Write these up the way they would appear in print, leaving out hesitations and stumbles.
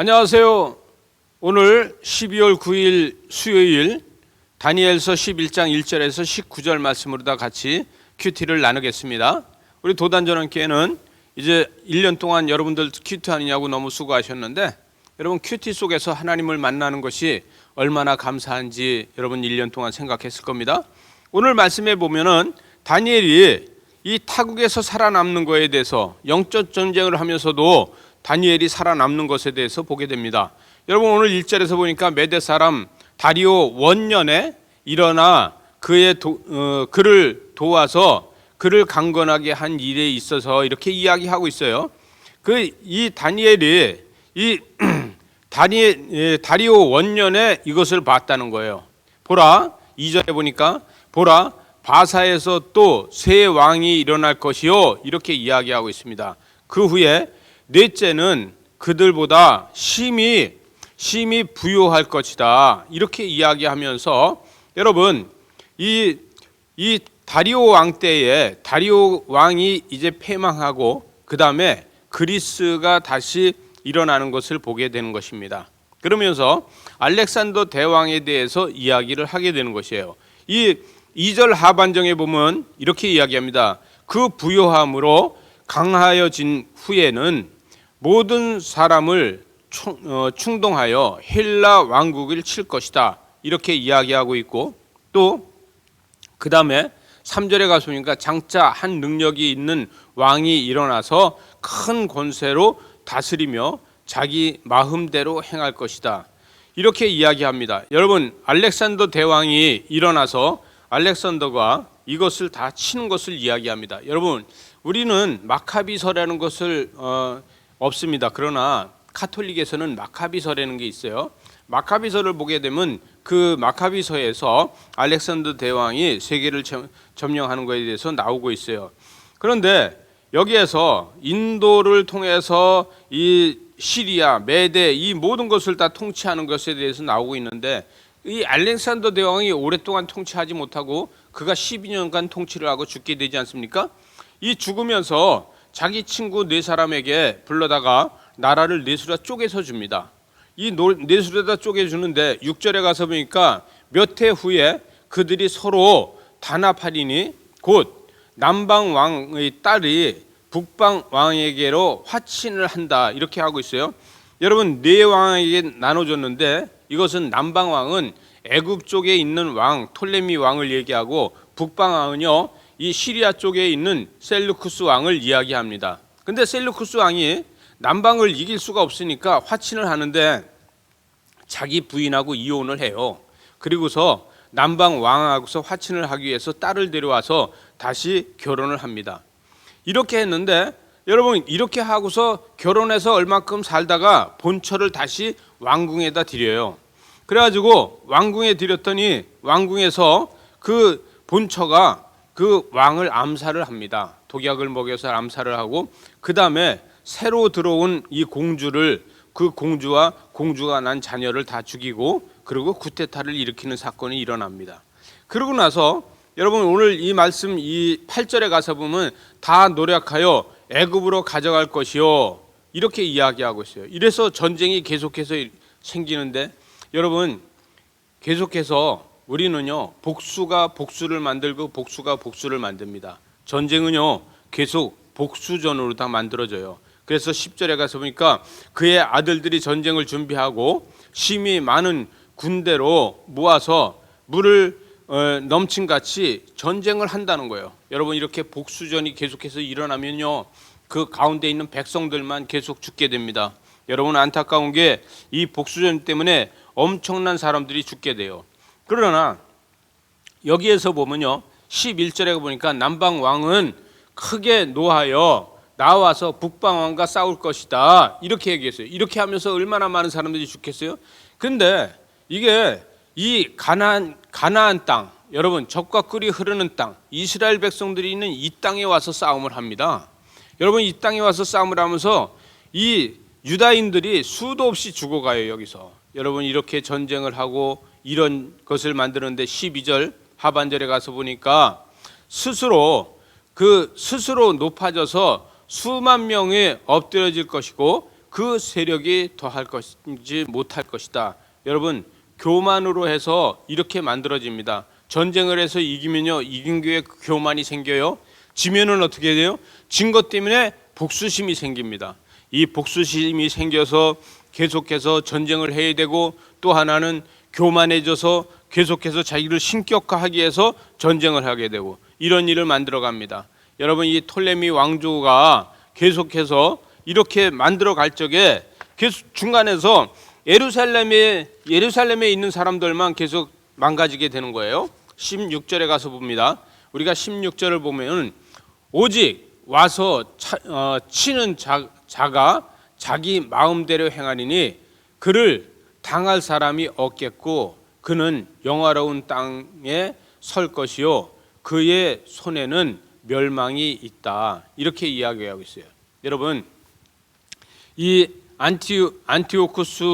안녕하세요. 오늘 12월 9일 수요일 다니엘서 11장 1절에서 19절 말씀으로 다 같이 큐티를 나누겠습니다. 우리 도단전원교회는 이제 1년 동안 여러분들 큐티 하느냐고 너무 수고하셨는데 여러분 큐티 속에서 하나님을 만나는 것이 얼마나 감사한지 여러분 1년 동안 생각했을 겁니다. 오늘 말씀에 보면은 다니엘이 이 타국에서 살아남는 것에 대해서 영적 전쟁을 하면서도 다니엘이 살아남는 것에 대해서 보게 됩니다. 여러분 오늘 1절에서 보니까 메대 사람 다리오 원년에 일어나 그를 도와서 그를 강건하게 한 일에 있어서 이렇게 이야기하고 있어요. 이 다니엘이 다리오 원년에 이것을 봤다는 거예요. 보라 2절에 보니까 보라 바사에서 또 새 왕이 일어날 것이요 이렇게 이야기하고 있습니다. 그 후에 넷째는 그들보다 심히 부요할 것이다 이렇게 이야기하면서 여러분 이 다리오 왕 때에 다리오 왕이 이제 패망하고 그 다음에 그리스가 다시 일어나는 것을 보게 되는 것입니다. 그러면서 알렉산더 대왕에 대해서 이야기를 하게 되는 것이에요. 이 2절 하반정에 보면 이렇게 이야기합니다. 그 부요함으로 강하여진 후에는 모든 사람을 충동하여 헬라 왕국을 칠 것이다 이렇게 이야기하고 있고 또 그 다음에 3절에 가서 보니까 장차 한 능력이 있는 왕이 일어나서 큰 권세로 다스리며 자기 마음대로 행할 것이다 이렇게 이야기합니다. 여러분 알렉산더 대왕이 일어나서 알렉산더가 이것을 다 치는 것을 이야기합니다. 여러분 우리는 마카비서라는 것을 없습니다. 그러나 카톨릭에서는 마카비서라는 게 있어요. 마카비서를 보게 되면 그 마카비서에서 알렉산더 대왕이 세계를 점령하는 것에 대해서 나오고 있어요. 그런데 여기에서 인도를 통해서 이 시리아, 메대 이 모든 것을 다 통치하는 것에 대해서 나오고 있는데 이 알렉산더 대왕이 오랫동안 통치하지 못하고 그가 12년간 통치를 하고 죽게 되지 않습니까? 이 죽으면서 자기 친구 네 사람에게 불러다가 나라를 넷으로 쪼개서 줍니다. 이 넷으로 쪼개주는데 6절에 가서 보니까 몇 해 후에 그들이 서로 단합하리니 곧 남방 왕의 딸이 북방 왕에게로 화친을 한다 이렇게 하고 있어요. 여러분 네 왕에게 나눠줬는데 이것은 남방 왕은 애굽 쪽에 있는 왕 톨레미 왕을 얘기하고 북방 왕은요 이 시리아 쪽에 있는 셀루쿠스 왕을 이야기합니다. 근데 셀루쿠스 왕이 남방을 이길 수가 없으니까 화친을 하는데 자기 부인하고 이혼을 해요. 그리고서 남방 왕하고서 화친을 하기 위해서 딸을 데려와서 다시 결혼을 합니다. 이렇게 했는데 여러분 이렇게 하고서 결혼해서 얼마큼 살다가 본처를 다시 왕궁에다 드려요. 그래가지고 왕궁에 드렸더니 왕궁에서 그 본처가 그 왕을 암살을 합니다. 독약을 먹여서 암살을 하고 그 다음에 새로 들어온 이 공주를 그 공주와 공주가 난 자녀를 다 죽이고 그리고 쿠데타를 일으키는 사건이 일어납니다. 그러고 나서 여러분 오늘 이 말씀 이 8절에 가서 보면 다 노력하여 애굽으로 가져갈 것이요 이렇게 이야기하고 있어요. 이래서 전쟁이 계속해서 생기는데 여러분 계속해서 우리는요 복수가 복수를 만들고 복수가 복수를 만듭니다. 전쟁은요 계속 복수전으로 다 만들어져요. 그래서 10절에 가서 보니까 그의 아들들이 전쟁을 준비하고 심히 많은 군대로 모아서 물을 넘친같이 전쟁을 한다는 거예요. 여러분 이렇게 복수전이 계속해서 일어나면요 그 가운데 있는 백성들만 계속 죽게 됩니다. 여러분 안타까운 게 이 복수전 때문에 엄청난 사람들이 죽게 돼요. 그러나 여기에서 보면요 11절에 보니까 남방 왕은 크게 노하여 나와서 북방 왕과 싸울 것이다 이렇게 얘기했어요. 이렇게 하면서 얼마나 많은 사람들이 죽겠어요. 근데 이게 이 가나안 땅 여러분 젖과 꿀이 흐르는 땅 이스라엘 백성들이 있는 이 땅에 와서 싸움을 합니다. 여러분 이 땅에 와서 싸움을 하면서 이 유다인들이 수도 없이 죽어가요. 여기서 여러분 이렇게 전쟁을 하고 이런 것을 만드는데 12절 하반절에 가서 보니까 스스로 높아져서 수만 명이 엎드려질 것이고 그 세력이 더할 것인지 못할 것이다. 여러분, 교만으로 해서 이렇게 만들어집니다. 전쟁을 해서 이기면요, 이긴 교회에 교만이 생겨요. 지면은 어떻게 돼요? 진 것 때문에 복수심이 생깁니다. 이 복수심이 생겨서 계속해서 전쟁을 해야 되고, 또 하나는 교만해져서 계속해서 자기를 신격화하기 위해서 전쟁을 하게 되고, 이런 일을 만들어 갑니다. 여러분, 이 톨레미 왕조가 계속해서 이렇게 만들어 갈 적에 계속 중간에서 예루살렘에 있는 사람들만 계속 망가지게 되는 거예요. 16절에 가서 봅니다. 우리가 16절을 보면 오직 와서 치는 자가 자기 마음대로 행하리니 그를 당할 사람이 없겠고 그는 영화로운 땅에 설 것이요 그의 손에는 멸망이 있다. 이렇게 이야기하고 있어요. 여러분, 이 안티오쿠스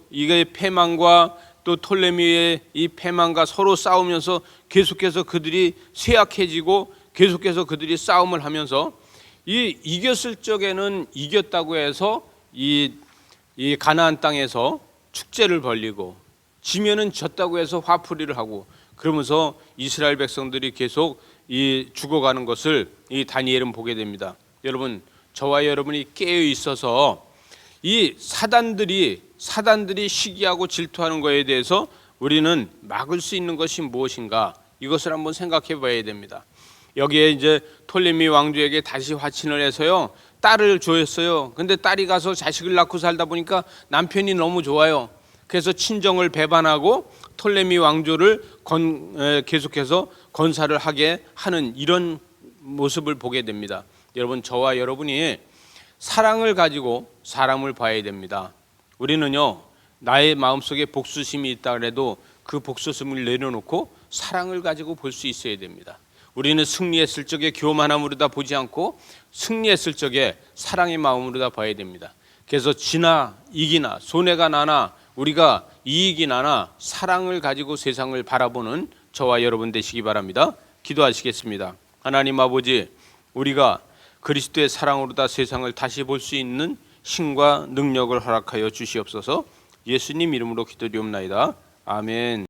이게 패망과 또 톨레미의 이 패망과 서로 싸우면서 계속해서 그들이 쇠약해지고 계속해서 그들이 싸움을 하면서 이 이겼을 적에는 이겼다고 해서 이 가나안 땅에서 축제를 벌리고 지면은 졌다고 해서 화풀이를 하고 그러면서 이스라엘 백성들이 계속 이 죽어가는 것을 이 다니엘은 보게 됩니다. 여러분, 저와 여러분이 깨어 있어서 이 사단들이 시기하고 질투하는 것에 대해서 우리는 막을 수 있는 것이 무엇인가, 이것을 한번 생각해 봐야 됩니다. 여기에 이제 톨레미 왕조에게 다시 화친을 해서요, 딸을 주었어요. 근데 딸이 가서 자식을 낳고 살다 보니까 남편이 너무 좋아요. 그래서 친정을 배반하고 톨레미 왕조를 계속해서 건사를 하게 하는 이런 모습을 보게 됩니다. 여러분, 저와 여러분이 사랑을 가지고 사람을 봐야 됩니다. 우리는요, 나의 마음속에 복수심이 있다 그래도 그 복수심을 내려놓고 사랑을 가지고 볼 수 있어야 됩니다. 우리는 승리했을 적에 교만함으로 다 보지 않고 승리했을 적에 사랑의 마음으로 다 봐야 됩니다. 그래서 지나 이기나 손해가 나나 우리가 이익이 나나 사랑을 가지고 세상을 바라보는 저와 여러분 되시기 바랍니다. 기도하시겠습니다. 하나님 아버지, 우리가 그리스도의 사랑으로 다 세상을 다시 볼 수 있는 힘과 능력을 허락하여 주시옵소서. 예수님 이름으로 기도드리옵나이다. 아멘.